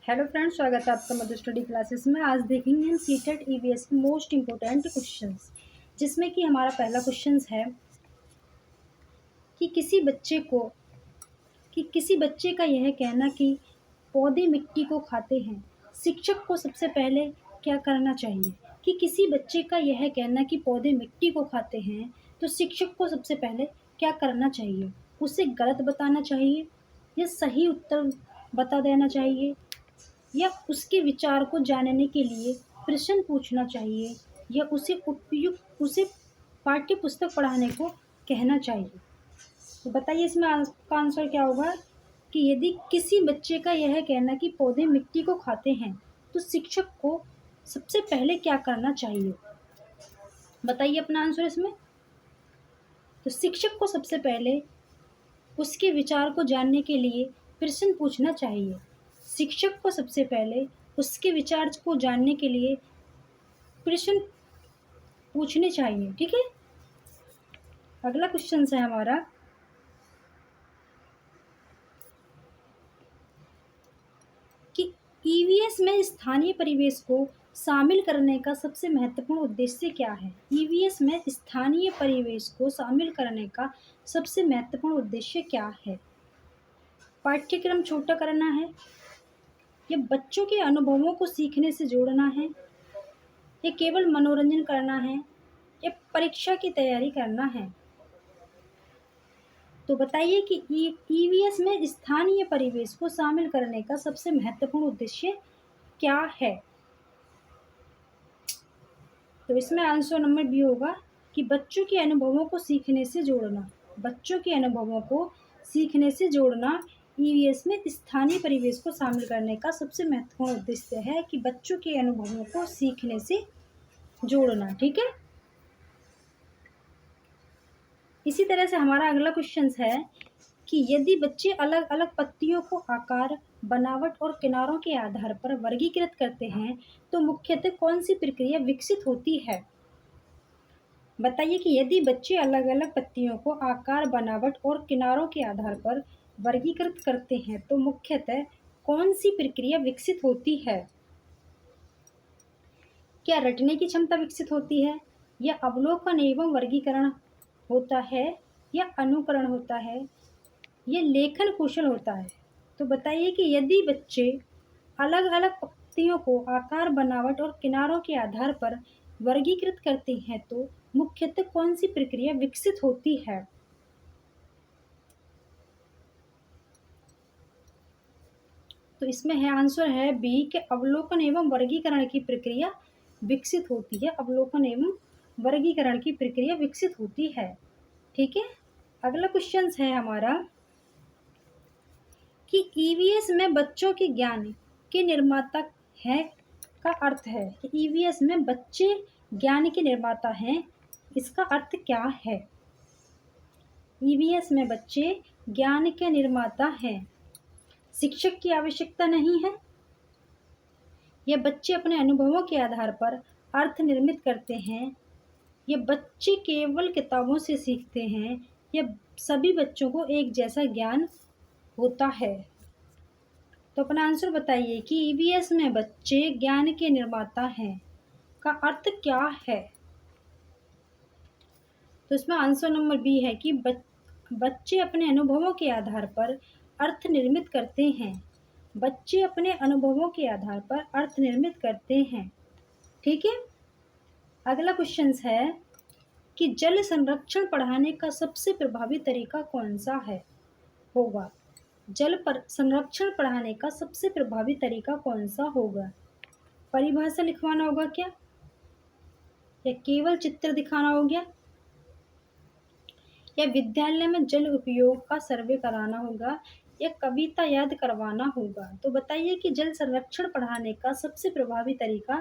Hello friends, स्वागत है आपका मधु स्टडी क्लासेस में। आज देखेंगे हम सीटेट ईवीएस के मोस्ट इम्पोर्टेंट क्वेश्चंस, जिसमें कि हमारा पहला क्वेश्चन है कि किसी बच्चे का यह कहना कि पौधे मिट्टी को खाते हैं, शिक्षक को सबसे पहले क्या करना चाहिए। कि किसी बच्चे का यह कहना कि पौधे मिट्टी को खाते हैं, तो शिक्षक को सबसे पहले क्या करना चाहिए। उसे गलत बताना चाहिए या सही उत्तर बता देना चाहिए, या उसके विचार को जानने के लिए प्रश्न पूछना चाहिए, या उसे पाठ्य पुस्तक पढ़ाने को कहना चाहिए। तो बताइए इसमें आपका आंसर क्या होगा। कि यदि किसी बच्चे का यह कहना कि पौधे मिट्टी को खाते हैं, तो शिक्षक को सबसे पहले क्या करना चाहिए। बताइए अपना आंसर इसमें। तो शिक्षक को सबसे पहले उसके विचार को जानने के लिए प्रश्न पूछना चाहिए। शिक्षक को सबसे पहले उसके विचार को जानने के लिए प्रश्न पूछने चाहिए। ठीक है। अगला क्वेश्चन है हमारा कि ईवीएस में स्थानीय परिवेश को शामिल करने का सबसे महत्वपूर्ण उद्देश्य क्या है। ईवीएस में स्थानीय परिवेश को शामिल करने का सबसे महत्वपूर्ण उद्देश्य क्या है। पाठ्यक्रम छोटा करना है, या बच्चों के अनुभवों को सीखने से जोड़ना है, या केवल मनोरंजन करना है, या परीक्षा की तैयारी करना है। तो बताइए कि ईवीएस में स्थानीय परिवेश को शामिल करने का सबसे महत्वपूर्ण उद्देश्य क्या है। तो इसमें आंसर नंबर बी होगा कि बच्चों के अनुभवों को सीखने से जोड़ना। बच्चों के अनुभवों को सीखने से जोड़ना ईवीएस में स्थानीय परिवेश को शामिल करने का सबसे महत्वपूर्ण उद्देश्य है, कि बच्चों के अनुभवों को सीखने से जोड़ना। ठीक है। इसी तरह से हमारा अगला क्वेश्चन है कि यदि बच्चे अलग अलग पत्तियों को आकार, बनावट और किनारों के आधार पर वर्गीकृत करते हैं, तो मुख्यतः कौन सी प्रक्रिया विकसित होती है। बताइए कि यदि बच्चे अलग अलग पत्तियों को आकार, बनावट और किनारों के आधार पर वर्गीकृत करते हैं, तो मुख्यतः कौन सी प्रक्रिया विकसित होती है। क्या रटने की क्षमता विकसित होती है, या अवलोकन एवं वर्गीकरण होता है, या अनुकरण होता है, ये लेखन कौशल होता है। तो बताइए कि यदि बच्चे अलग अलग पत्तियों को आकार, बनावट और किनारों के आधार पर वर्गीकृत करते हैं, तो मुख्यतः कौन सी प्रक्रिया विकसित होती है। तो इसमें है आंसर है बी के अवलोकन एवं वर्गीकरण की प्रक्रिया विकसित होती है। अवलोकन एवं वर्गीकरण की प्रक्रिया विकसित होती है। ठीक है। अगला क्वेश्चन है हमारा कि ईवीएस में बच्चों के ज्ञान के निर्माता है का अर्थ है। कि ईवीएस में बच्चे ज्ञान के निर्माता हैं, इसका अर्थ क्या है। ईवीएस में बच्चे ज्ञान के निर्माता हैं, शिक्षक की आवश्यकता नहीं है, या बच्चे अपने अनुभवों के आधार पर अर्थ निर्मित करते हैं, या बच्चे केवल किताबों से सीखते हैं, या सभी बच्चों को एक जैसा ज्ञान होता है। तो अपना आंसर बताइए कि ईवीएस में बच्चे ज्ञान के निर्माता हैं का अर्थ क्या है। तो इसमें आंसर नंबर बी है कि बच्चे अपने अनुभवों के आधार पर अर्थ निर्मित करते हैं। बच्चे अपने अनुभवों के आधार पर अर्थ निर्मित करते हैं। ठीक है। अगला क्वेश्चन है कि जल संरक्षण पढ़ाने का सबसे प्रभावी तरीका कौन सा है होगा। जल पर संरक्षण पढ़ाने का सबसे प्रभावी तरीका कौन सा होगा। परिभाषा लिखवाना होगा क्या, या केवल चित्र दिखाना हो गया, या विद्यालय में जल उपयोग का सर्वे कराना होगा, या कविता याद करवाना होगा। तो बताइए कि जल संरक्षण पढ़ाने का सबसे प्रभावी तरीका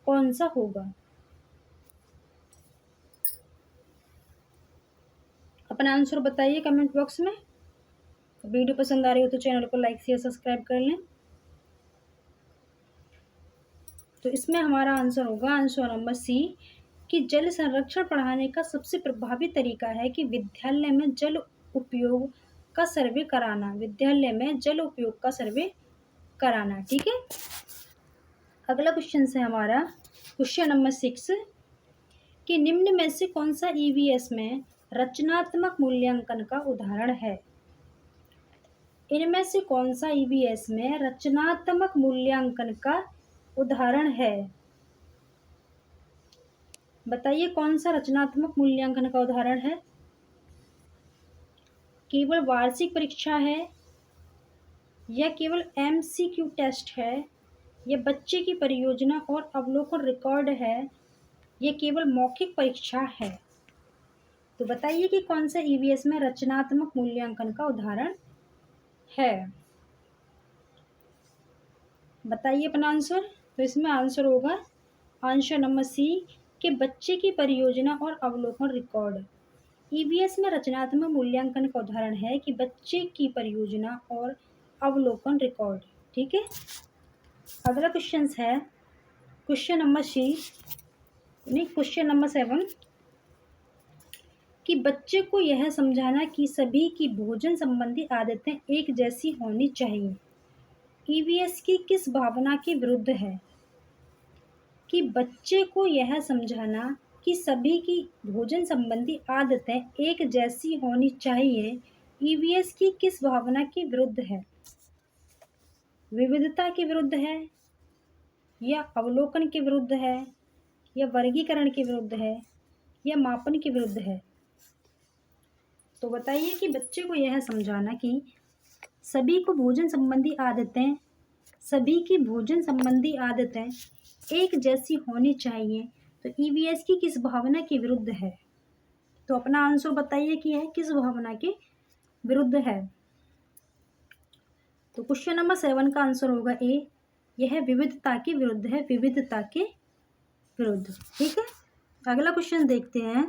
कौन सा होगा। अपना आंसर बताइए कमेंट बॉक्स में। वीडियो पसंद आ रही हो तो चैनल को लाइक शेयर सब्सक्राइब कर लें। तो इसमें हमारा आंसर होगा आंसर नंबर सी कि जल संरक्षण पढ़ाने का सबसे प्रभावी तरीका है कि विद्यालय में जल उपयोग का सर्वे कराना। विद्यालय में जल उपयोग का सर्वे कराना। ठीक है, अगला क्वेश्चन है हमारा क्वेश्चन नंबर 6 कि निम्न में से कौन सा ईवीएस में रचनात्मक मूल्यांकन का उदाहरण है। इनमें से कौन सा ईवीएस में रचनात्मक मूल्यांकन का उदाहरण है। बताइए कौन सा रचनात्मक मूल्यांकन का उदाहरण है। केवल वार्षिक परीक्षा है, या केवल एमसीक्यू टेस्ट है, या बच्चे की परियोजना और अवलोकन रिकॉर्ड है, या केवल मौखिक परीक्षा है। तो बताइए कि कौन सा ईवीएस में रचनात्मक मूल्यांकन का उदाहरण है। बताइए अपना आंसर। तो इसमें आंसर होगा आंसर नंबर सी कि बच्चे की परियोजना और अवलोकन रिकॉर्ड। ईवीएस में रचनात्मक मूल्यांकन का उदाहरण है कि बच्चे की परियोजना और अवलोकन रिकॉर्ड। ठीक है, अगला क्वेश्चन है क्वेश्चन नंबर 7 कि बच्चे को यह समझाना कि सभी की भोजन संबंधी आदतें एक जैसी होनी चाहिए ईवीएस की किस भावना के विरुद्ध है। कि बच्चे को यह समझाना कि सभी की भोजन संबंधी आदतें एक जैसी होनी चाहिए ईवीएस की किस भावना के विरुद्ध है। विविधता के विरुद्ध है, या अवलोकन के विरुद्ध है, या वर्गीकरण के विरुद्ध है, या मापन के विरुद्ध है। तो बताइए कि बच्चे को यह समझाना कि सभी की भोजन संबंधी आदतें एक जैसी होनी चाहिए तो ईवीएस की किस भावना के विरुद्ध है। तो अपना आंसर बताइए कि यह किस भावना के विरुद्ध है। तो क्वेश्चन नंबर 7 का आंसर होगा ए, यह विविधता के विरुद्ध है, विविधता के विरुद्ध। ठीक है, अगला क्वेश्चन देखते हैं।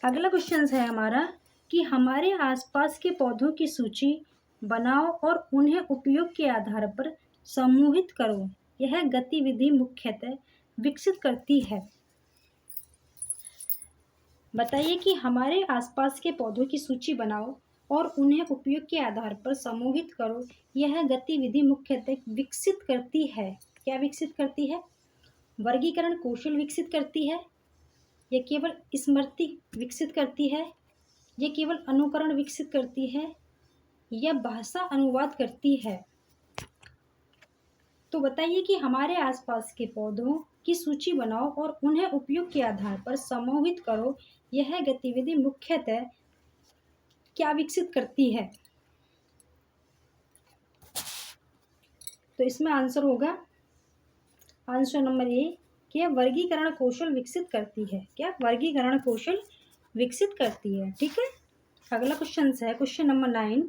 अगला क्वेश्चन है हमारा कि हमारे आसपास के पौधों की सूची बनाओ और उन्हें उपयोग के आधार पर समूहित करो। यह गतिविधि मुख्यतः विकसित करती है। बताइए कि हमारे आसपास के पौधों की सूची बनाओ और उन्हें उपयोग के आधार पर समूहित करो। यह गतिविधि मुख्यतः विकसित करती है। क्या विकसित करती है? वर्गीकरण कौशल विकसित करती है, या केवल स्मृति विकसित करती है, या केवल अनुकरण विकसित करती है, या भाषा अनुवाद करती है। तो बताइए कि हमारे आसपास के पौधों की सूची बनाओ और उन्हें उपयोग के आधार पर समूहित करो। यह गतिविधि मुख्यतः क्या विकसित करती है। तो इसमें आंसर होगा आंसर नंबर ए कि यह वर्गीकरण कौशल विकसित करती है। क्या वर्गीकरण कौशल विकसित करती है। ठीक है, अगला क्वेश्चन है क्वेश्चन नंबर 9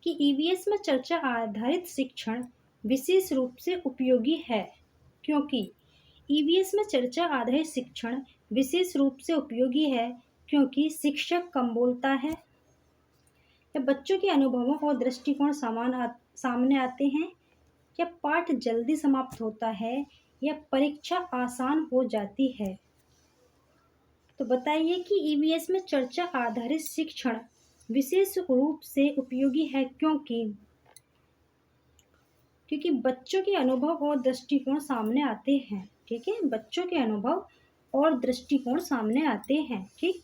कि ईवीएस में चर्चा आधारित शिक्षण विशेष रूप से उपयोगी है क्योंकि ईवीएस में चर्चा आधारित शिक्षण विशेष रूप से उपयोगी है क्योंकि शिक्षक कम बोलता है, या बच्चों के अनुभवों और दृष्टिकोण सामने आते हैं, या पाठ जल्दी समाप्त होता है, या परीक्षा आसान हो जाती है। तो बताइए कि ईवीएस में चर्चा आधारित शिक्षण विशेष रूप से उपयोगी है क्योंकि बच्चों के अनुभव और दृष्टिकोण सामने आते हैं। ठीक है, बच्चों के अनुभव और दृष्टिकोण सामने आते हैं। ठीक,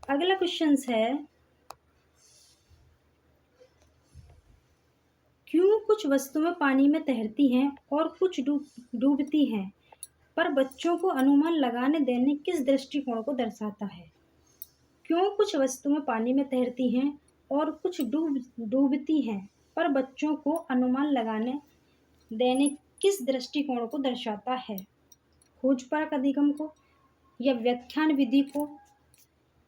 अगला क्वेश्चन है क्यों कुछ वस्तुएं पानी में तैरती हैं और कुछ डूबती हैं, पर बच्चों को अनुमान लगाने देने किस दृष्टिकोण को दर्शाता है। क्यों कुछ वस्तुएं पानी में तैरती हैं और कुछ डूबती हैं, पर बच्चों को अनुमान लगाने देने किस दृष्टिकोण को दर्शाता है। खोजपरक अधिगम को, या व्याख्यान विधि को,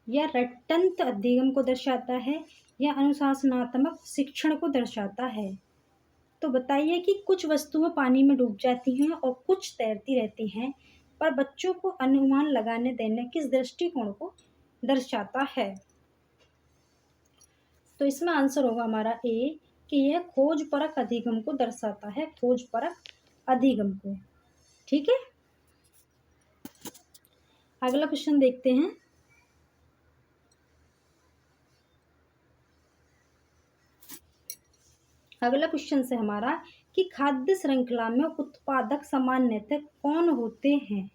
या रटंत अधिगम को दर्शाता है, या अनुशासनात्मक शिक्षण को दर्शाता है। तो बताइए कि कुछ वस्तुएं पानी में डूब जाती हैं और कुछ तैरती रहती हैं, पर बच्चों को अनुमान लगाने देने किस दृष्टिकोण को दर्शाता है। तो इसमें आंसर होगा हमारा ए कि यह खोजपरक अधिगम को दर्शाता है, खोजपरक अधिगम को। ठीक है, अगला क्वेश्चन देखते हैं। अगला क्वेश्चन है हमारा कि खाद्य श्रृंखला में उत्पादक सामान्यतः कौन होते हैं?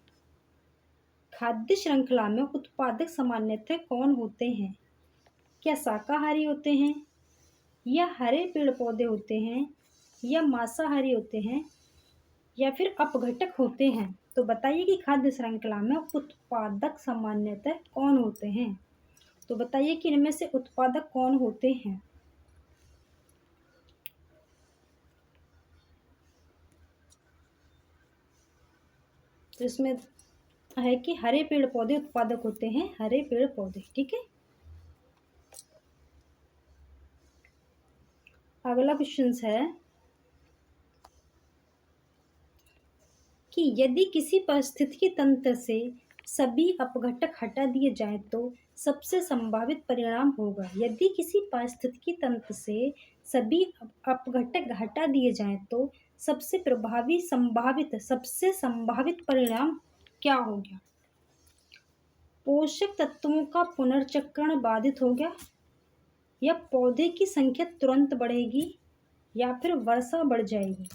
खाद्य श्रृंखला में उत्पादक सामान्यतः कौन होते हैं? क्या शाकाहारी होते हैं, या हरे पेड़ पौधे होते हैं, या मांसाहारी होते हैं, या फिर अपघटक होते हैं? तो बताइए कि खाद्य श्रृंखला में उत्पादक सामान्यतः कौन होते हैं? तो बताइए कि इनमें से उत्पादक कौन होते हैं? तो इसमें है कि हरे पेड़ पौधे उत्पादक होते हैं, हरे पेड़ पौधे। ठीक है, अगला क्वेश्चन है कि यदि किसी पारिस्थितिकी तंत्र से सभी अपघटक हटा दिए जाएं तो सबसे संभावित परिणाम होगा। यदि किसी पारिस्थितिकी तंत्र से सभी अपघटक हटा दिए जाएं तो सबसे संभावित परिणाम क्या हो गया? पोषक तत्वों का पुनर्चक्रण बाधित हो गया, या पौधे की संख्या तुरंत बढ़ेगी, या फिर वर्षा बढ़ जाएगी,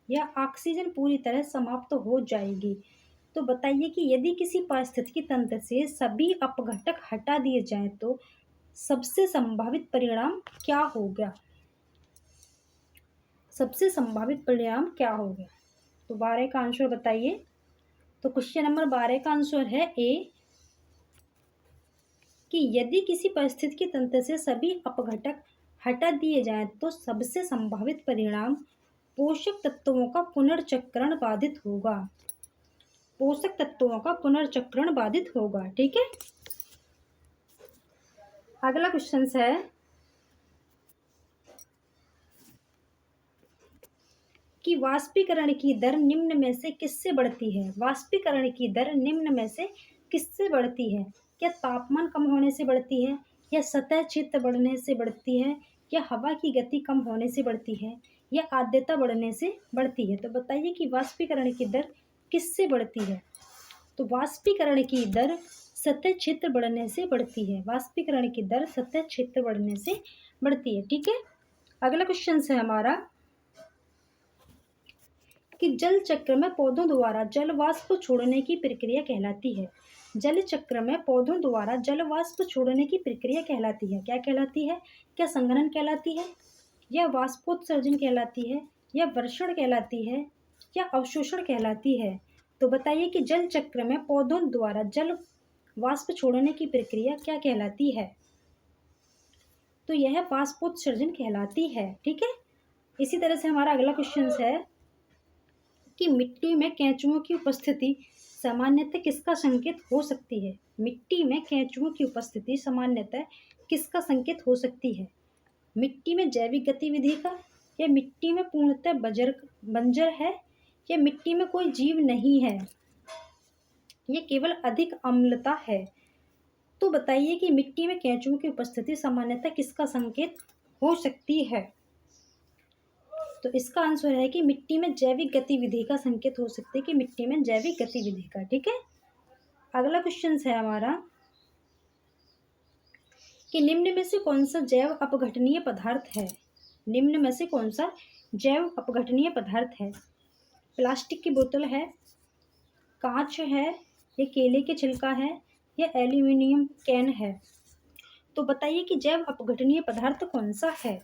या ऑक्सीजन पूरी तरह समाप्त हो जाएगी। तो बताइए कि यदि किसी पारिस्थितिकी तंत्र से सभी अपघटक हटा दिए जाएं तो सबसे संभावित परिणाम क्या हो गया? सबसे संभावित परिणाम क्या हो गया? तो 12 का आंसर बताइए। तो क्वेश्चन नंबर 12 का आंसर है ए, कि यदि किसी परिस्थितिकी तंत्र से सभी अपघटक हटा दिए जाएं तो सबसे संभावित परिणाम पोषक तत्वों का पुनर्चक्रण बाधित होगा। पोषक तत्वों का पुनर्चक्रण बाधित होगा। ठीक है, अगला क्वेश्चन है कि वाष्पीकरण की दर निम्न में से किससे बढ़ती है? वाष्पीकरण की दर निम्न में से किससे बढ़ती है? क्या तापमान कम होने से बढ़ती है, या सतह क्षेत्र बढ़ने से बढ़ती है, या हवा की गति कम होने से बढ़ती है, या आर्द्रता बढ़ने से बढ़ती है? तो बताइए कि वाष्पीकरण की दर किससे बढ़ती है? तो वाष्पीकरण की दर सतह क्षेत्र बढ़ने से बढ़ती है। वाष्पीकरण की दर सतह क्षेत्र बढ़ने से बढ़ती है। ठीक है, अगला क्वेश्चन है हमारा कि जल चक्र में पौधों द्वारा जल वाष्प छोड़ने की प्रक्रिया कहलाती है। जल चक्र में पौधों द्वारा जल वाष्प छोड़ने की प्रक्रिया कहलाती है। क्या कहलाती है? क्या संघनन कहलाती है, या वाष्पोत्सर्जन कहलाती है, या वर्षण कहलाती है, या अवशोषण कहलाती है? तो बताइए कि जल चक्र में पौधों द्वारा जल वाष्प छोड़ने की प्रक्रिया क्या कहलाती है? तो यह वाष्पोत्सर्जन कहलाती है। ठीक है, इसी तरह से हमारा अगला क्वेश्चन है कि मिट्टी में केंचुओं की उपस्थिति सामान्यतः किसका संकेत हो सकती है? मिट्टी में केंचुओं की उपस्थिति सामान्यतः किसका संकेत हो सकती है? मिट्टी में जैविक गतिविधि का, या मिट्टी में पूर्णतः बंजर है, या मिट्टी में कोई जीव नहीं है, ये केवल अधिक अम्लता है? तो बताइए कि मिट्टी में केंचुओं की उपस्थिति सामान्यतः किसका संकेत हो सकती है? तो इसका आंसर है कि मिट्टी में जैविक गतिविधि का संकेत हो सकता है, कि मिट्टी में जैविक गतिविधि का। ठीक है, अगला क्वेश्चन है हमारा कि निम्न में से कौन सा जैव अपघटनीय पदार्थ है? निम्न में से कौन सा जैव अपघटनीय पदार्थ है? प्लास्टिक की बोतल है, कांच है, या केले के छिलका है, या एल्यूमिनियम कैन है? तो बताइए कि जैव अपघटनीय पदार्थ कौन सा है?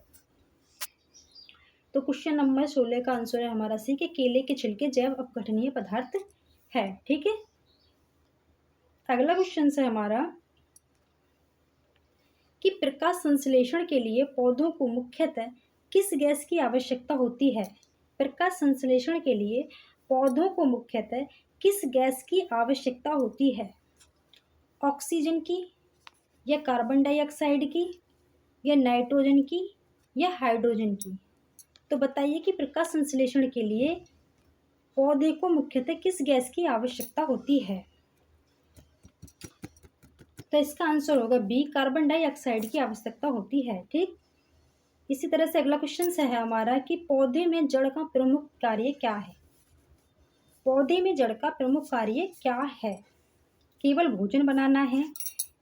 तो क्वेश्चन नंबर 16 का आंसर है हमारा सी, के केले के छिलके जैव अपघटनीय पदार्थ है। ठीक है, अगला क्वेश्चन है हमारा कि प्रकाश संश्लेषण के लिए पौधों को मुख्यतः किस गैस की आवश्यकता होती है? प्रकाश संश्लेषण के लिए पौधों को मुख्यतः किस गैस की आवश्यकता होती है? ऑक्सीजन की, या कार्बन डाइऑक्साइड की, या नाइट्रोजन की, या हाइड्रोजन की? तो बताइए कि प्रकाश संश्लेषण के लिए पौधे को मुख्यतः किस गैस की आवश्यकता होती है? तो इसका आंसर होगा बी, कार्बन डाइऑक्साइड की आवश्यकता होती है। ठीक, इसी तरह से अगला क्वेश्चन है हमारा कि पौधे में जड़ का प्रमुख कार्य क्या है? पौधे में जड़ का प्रमुख कार्य क्या है? केवल भोजन बनाना है,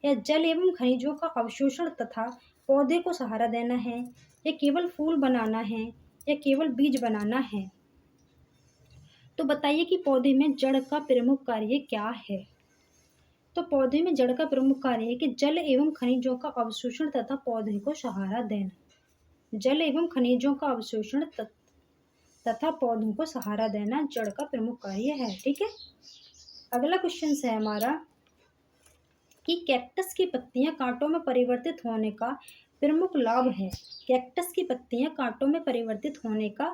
या जल एवं खनिजों का अवशोषण तथा पौधे को सहारा देना है, या केवल फूल बनाना है, या केवल बीज बनाना है? तो बताइए कि पौधे में जड़ का प्रमुख कार्य क्या है? तो पौधे में जड़ का प्रमुख कार्य है कि जल एवं खनिजों का अवशोषण तथा पौधे को सहारा देना। जल एवं खनिजों का अवशोषण तथा पौधों को सहारा देना जड़ का प्रमुख कार्य है। ठीक है, अगला क्वेश्चन है हमारा कि कैक्टस की पत्तियां कांटों में परिवर्तित होने का प्रमुख लाभ है। कैक्टस की पत्तियां कांटों में परिवर्तित होने का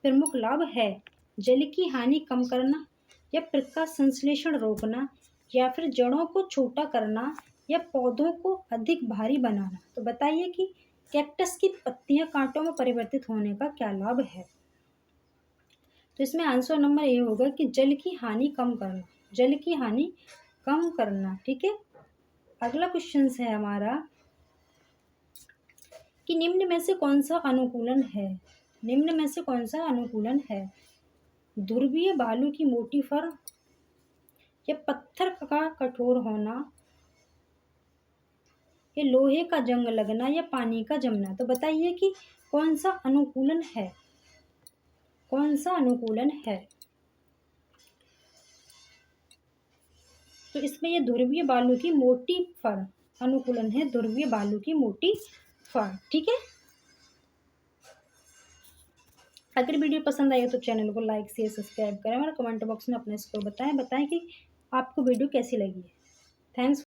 प्रमुख लाभ है जल की हानि कम करना, या प्रकाश संश्लेषण रोकना, या फिर जड़ों को छोटा करना, या पौधों को अधिक भारी बनाना। तो बताइए कि कैक्टस की पत्तियां कांटों में परिवर्तित होने का क्या लाभ है? तो इसमें आंसर नंबर ए होगा कि जल की हानि कम करना, जल की हानि कम करना। ठीक है, अगला क्वेश्चन है हमारा कि निम्न में से कौन सा अनुकूलन है? निम्न में से कौन सा अनुकूलन है? ध्रुवीय बालू की मोटी फर, या पत्थर का कठोर होना, या लोहे का जंग लगना, या पानी का जमना। तो बताइए कि कौन सा अनुकूलन है? कौन सा अनुकूलन है? तो इसमें ये ध्रुवीय बालू की मोटी फर अनुकूलन है, ध्रुवीय बालू की मोटी फर। ठीक है, अगर वीडियो पसंद आई हो तो चैनल को लाइक शेयर सब्सक्राइब करें और कमेंट बॉक्स में अपने स्कोर बताएं कि आपको वीडियो कैसी लगी है। थैंक्स।